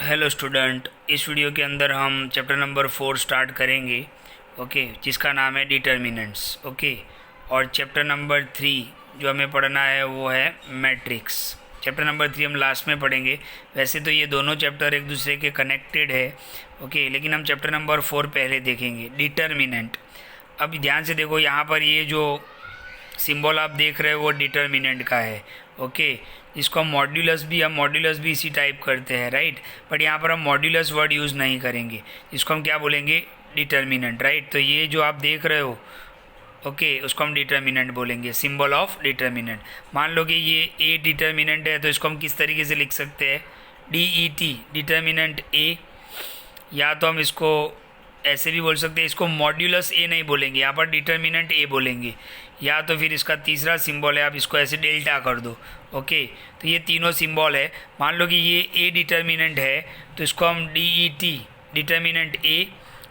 Hello student, इस video के अंदर हम चैप्टर नंबर 4 स्टार्ट करेंगे। ओके, जिसका नाम है डिटर्मिनेंट्स। ओके, और चैप्टर नंबर 3 जो हमें पढ़ना है वो है मैट्रिक्स। चैप्टर नंबर 3 हम लास्ट में पढ़ेंगे। वैसे तो ये दोनों चैप्टर एक दूसरे के कनेक्टेड है। ओके, लेकिन हम चैप्टर नंबर 4 पहले देखेंगे, डिटर्मिनेंट। अब ध्यान से देखो, यहाँ पर ये जो सिंबल आप देख रहे हो वो डिटर्मिनेंट का है। ओके, इसको हम मॉड्यूलस भी इसी टाइप करते हैं, राइट। बट यहाँ पर हम मॉड्यूलस वर्ड यूज़ नहीं करेंगे, इसको हम क्या बोलेंगे, डिटर्मिनेंट, राइट। तो ये जो आप देख रहे हो, ओके, उसको हम डिटर्मिनेंट बोलेंगे, सिंबल ऑफ डिटर्मिनेंट। मान लो कि ये ए डिटर्मिनेंट है, तो इसको हम किस तरीके से लिख सकते हैं, डी ई टी, डिटर्मिनेंट ए। या तो हम इसको ऐसे भी बोल सकते हैं, इसको मॉड्यूलस ए नहीं बोलेंगे, यहाँ पर डिटर्मिनेंट ए बोलेंगे। या तो फिर इसका तीसरा सिंबल है, आप इसको ऐसे डेल्टा कर दो। ओके, तो ये तीनों सिंबल है। मान लो कि ये ए डिटर्मिनेंट है, तो इसको हम डी ई टी, डिटर्मिनेंट ए।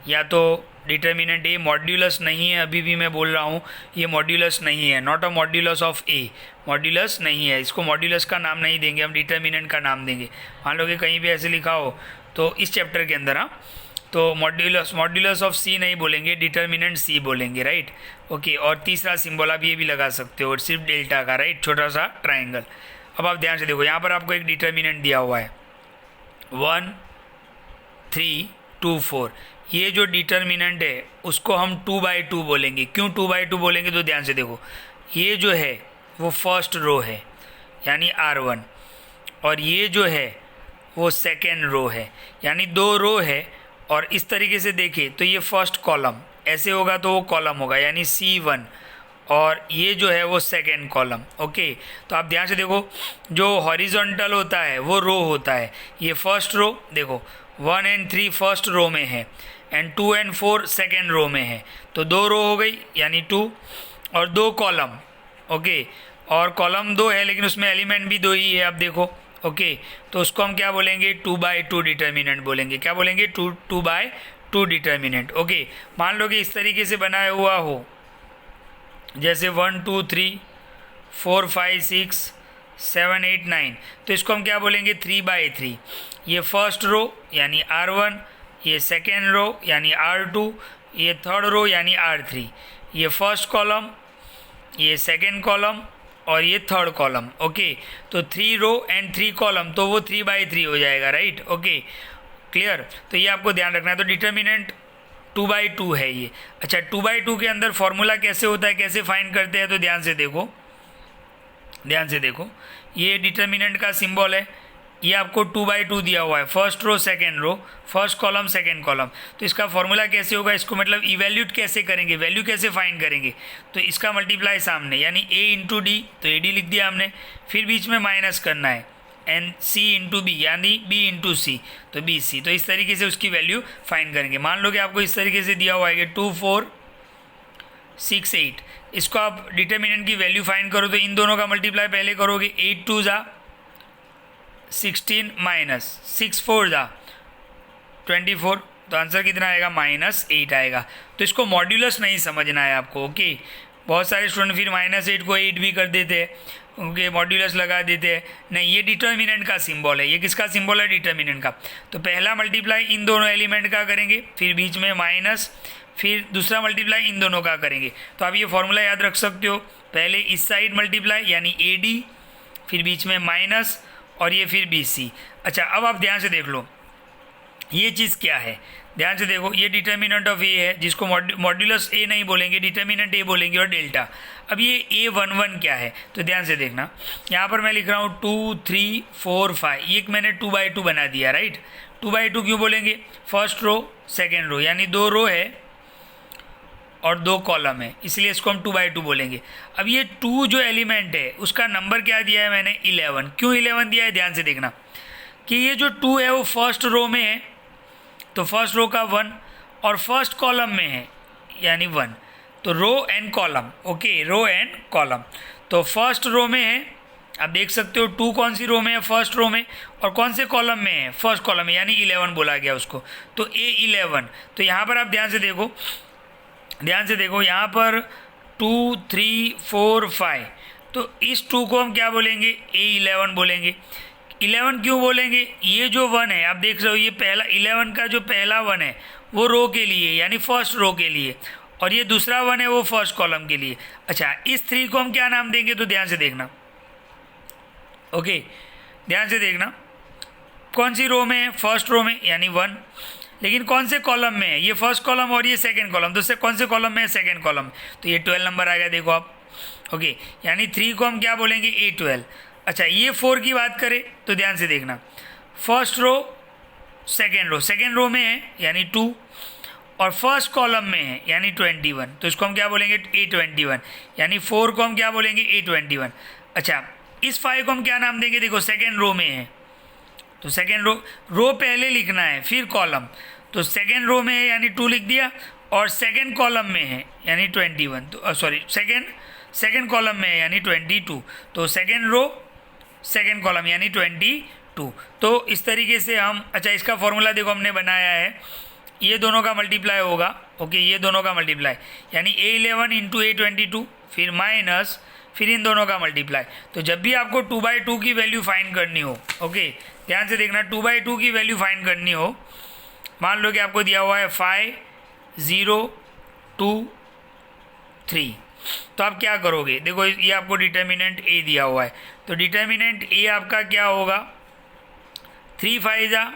या तो डिटर्मिनेंट ए मॉड्यूलस नहीं है, अभी भी मैं बोल रहा हूँ ये मॉड्यूलस नहीं है, not a modulus of A, modulus नहीं है, इसको मॉड्यूलस का नाम नहीं देंगे, हम डिटर्मिनेंट का नाम देंगे। मान लो कि कहीं भी ऐसे लिखा हो तो इस चैप्टर के अंदर, हाँ, तो मॉड्यूलस ऑफ सी नहीं बोलेंगे, डिटर्मिनेंट सी बोलेंगे, राइट। ओके, और तीसरा सिंबल आप ये भी लगा सकते हो, सिर्फ डेल्टा का, राइट, छोटा सा ट्राइंगल। अब आप ध्यान से देखो, यहाँ पर आपको एक डिटर्मिनेंट दिया हुआ है 1 3 2 4। ये जो डिटर्मिनेंट है उसको हम 2/2 बोलेंगे। क्यों 2/2 बोलेंगे, तो ध्यान से देखो, ये जो है वो फर्स्ट रो है यानी R1, और ये जो है वो सेकेंड रो है, यानी दो रो है। और इस तरीके से देखिए तो ये फर्स्ट कॉलम, ऐसे होगा तो वो कॉलम होगा यानी C1, और ये जो है वो सेकेंड कॉलम। ओके, तो आप ध्यान से देखो, जो हॉरिजॉन्टल होता है वो रो होता है। ये फर्स्ट रो देखो, 1 और 3 फर्स्ट रो में है, एंड 2 और 4 सेकेंड रो में है। तो दो रो हो गई यानी 2, और दो कॉलम। ओके, और कॉलम 2 है लेकिन उसमें एलिमेंट भी 2 ही है, आप देखो। ओके, तो उसको हम क्या बोलेंगे, 2/2 डिटर्मिनेंट बोलेंगे। क्या बोलेंगे, 2/2 डिटर्मिनेंट। ओके, मान लो कि इस तरीके से बनाया हुआ हो, जैसे 1 2 3 4 5 6 7 8 9, तो इसको हम क्या बोलेंगे, 3/3। ये फर्स्ट रो यानी R1, ये सेकेंड रो यानी R2, ये थर्ड रो यानी R3, ये फर्स्ट कॉलम, ये सेकेंड कॉलम, और ये थर्ड कॉलम। ओके, तो 3 रो एंड 3 कॉलम, तो वो 3/3 हो जाएगा, राइट। Okay, clear. तो ये आपको ध्यान रखना है। तो डिटर्मिनेंट 2/2 है ये। अच्छा, 2/2 के अंदर फॉर्मूला कैसे होता है, कैसे फाइंड करते हैं, तो ध्यान से देखो, ध्यान से देखो, ये डिटर्मिनेंट का सिंबल है, ये आपको 2/2 दिया हुआ है, first row second row, first column second column. तो इसका फॉर्मूला कैसे होगा, इसको मतलब इवेल्यूट कैसे करेंगे, वैल्यू कैसे फाइंड करेंगे, तो इसका मल्टीप्लाई सामने यानी a इंटू डी, तो AD लिख दिया हमने, फिर बीच में माइनस करना है, एंड C इंटू बी यानी B इंटू सी, तो BC। तो इस तरीके से उसकी वैल्यू फाइंड करेंगे। मान लो कि आपको इस तरीके से दिया हुआ है कि 2 4 6 8, इसको आप डिटर्मिनेंट की वैल्यू फाइंड करो तो इन दोनों का मल्टीप्लाई पहले करोगे, 8 2 जा 16 माइनस 6 4 जा 24, तो आंसर कितना आएगा, -8 आएगा। तो इसको मॉड्यूलस नहीं समझना है आपको। ओके, बहुत सारे स्टूडेंट फिर -8 को 8 भी कर देते हैं, उनके मॉड्यूलस लगा देते हैं। नहीं, ये डिटर्मिनेंट का सिंबल है। ये किसका सिंबल है, डिटर्मिनेंट का। तो पहला मल्टीप्लाई इन दोनों एलिमेंट का करेंगे, फिर बीच में माइनस, फिर दूसरा मल्टीप्लाई इन दोनों का करेंगे। तो आप ये फॉर्मूला याद रख सकते हो, पहले इस साइड मल्टीप्लाई यानी AD, फिर बीच में माइनस, और ये फिर BC। अच्छा, अब आप ध्यान से देख लो ये चीज़ क्या है, ध्यान से देखो, ये डिटर्मिनेंट ऑफ ए है, जिसको मॉड्यूलस ए नहीं बोलेंगे, डिटर्मिनेंट ए बोलेंगे, और डेल्टा। अब ये A11 क्या है, तो ध्यान से देखना, यहाँ पर मैं लिख रहा हूँ 2 3 4 5, ये मैंने 2/2 बना दिया, राइट। 2/2 क्यों बोलेंगे, फर्स्ट रो सेकेंड रो यानी दो रो है और दो कॉलम है, इसलिए इसको हम 2/2 बोलेंगे। अब ये 2 जो एलिमेंट है उसका नंबर क्या दिया है मैंने, 11। क्यों 11 दिया है, ध्यान से देखना कि ये जो 2 है वो फर्स्ट रो में है, तो फर्स्ट रो का 1, और फर्स्ट कॉलम में है यानी 1, तो row and column. Okay, row and column, तो फर्स्ट रो में है, आप देख सकते हो 2 कौन सी रो में है, फर्स्ट रो में, और कौन से कॉलम में है, फर्स्ट कॉलम में, यानी 11 बोला गया उसको, तो A11। तो यहाँ पर आप ध्यान से देखो, ध्यान से देखो, यहाँ पर 2 3 4 5, तो इस 2 को हम क्या बोलेंगे, A11 बोलेंगे। 11 क्यों बोलेंगे? ये जो 1 है आप देख रहे हो, ये पहला 11 का जो पहला 1 है वो रो के लिए यानी फर्स्ट रो के लिए, और ये दूसरा 1 है वो फर्स्ट कॉलम के लिए। अच्छा, इस 3 को हम क्या नाम देंगे? तो ध्यान से देखना, ओके ध्यान से देखना, कौन सी रो में है? फर्स्ट रो में यानी 1, लेकिन कौन से कॉलम में है? ये फर्स्ट कॉलम और ये सेकंड कॉलम, तो कौन से कॉलम में है? Second column. तो ये 12 नंबर आ गया, देखो आप, ओके यानी 3 को हम क्या बोलेंगे? A12। अच्छा, ये 4 की बात करें तो ध्यान से देखना, फर्स्ट रो सेकेंड रो में है यानी 2, और फर्स्ट कॉलम में है यानी 21, तो इसको हम क्या बोलेंगे? A21, यानी 4 को हम क्या बोलेंगे? A21। अच्छा, इस 5 को हम क्या नाम देंगे? देखो सेकेंड रो में है, तो सेकेंड रो पहले लिखना है फिर कॉलम, तो सेकेंड रो में है यानी 2 लिख दिया, और सेकेंड कॉलम में है यानी 21, तो सॉरी सेकेंड कॉलम में है यानी 22, तो सेकेंड रो सेकेंड कॉलम यानी 22। तो इस तरीके से हम, अच्छा इसका फॉर्मूला देखो हमने बनाया है, ये दोनों का मल्टीप्लाई होगा, ओके ये दोनों का मल्टीप्लाई यानी A11 इंटू A22, फिर माइनस, फिर इन दोनों का मल्टीप्लाई। तो जब भी आपको 2/2 की वैल्यू फाइंड करनी हो, ओके ध्यान से देखना, 2/2 की वैल्यू फाइंड करनी हो, मान लो कि आपको दिया हुआ है 5 0 2 3, तो आप क्या करोगे? देखो ये आपको डिटर्मिनेंट A दिया हुआ है, तो डिटर्मिनेंट A आपका क्या होगा? 3 5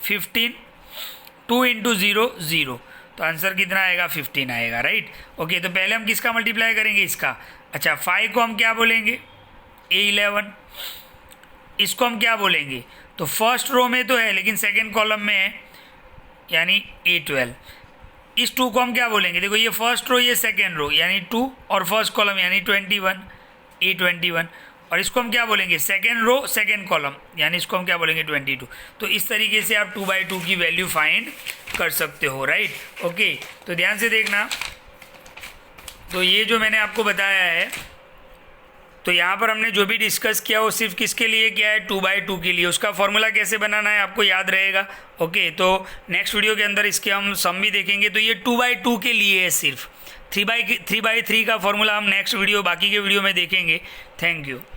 15, 2 इंटू 0 0, तो आंसर कितना आएगा? 15 आएगा, राइट। ओके, तो पहले हम किसका मल्टीप्लाई करेंगे? इसका। अच्छा, 5 को हम क्या बोलेंगे? A11। इसको हम क्या बोलेंगे? तो फर्स्ट रो में तो है लेकिन सेकेंड कॉलम में है यानी A12। इस 2 को हम क्या बोलेंगे? देखो ये फर्स्ट रो ये सेकेंड रो यानी 2, और फर्स्ट कॉलम यानी 21 A21, और इसको हम क्या बोलेंगे? सेकेंड रो सेकेंड कॉलम यानी इसको हम क्या बोलेंगे? 22। तो इस तरीके से आप 2/2 की वैल्यू फाइंड कर सकते हो, राइट। ओके, तो ध्यान से देखना, तो ये जो मैंने आपको बताया है, तो यहाँ पर हमने जो भी डिस्कस किया वो सिर्फ किसके लिए किया है? 2/2 के लिए। उसका फॉर्मूला कैसे बनाना है आपको याद रहेगा, ओके। तो नेक्स्ट वीडियो के अंदर इसके हम सम भी देखेंगे। तो ये 2/2 के लिए है सिर्फ, 3/3 का फॉर्मूला हम नेक्स्ट वीडियो बाकी के वीडियो में देखेंगे। Thank you.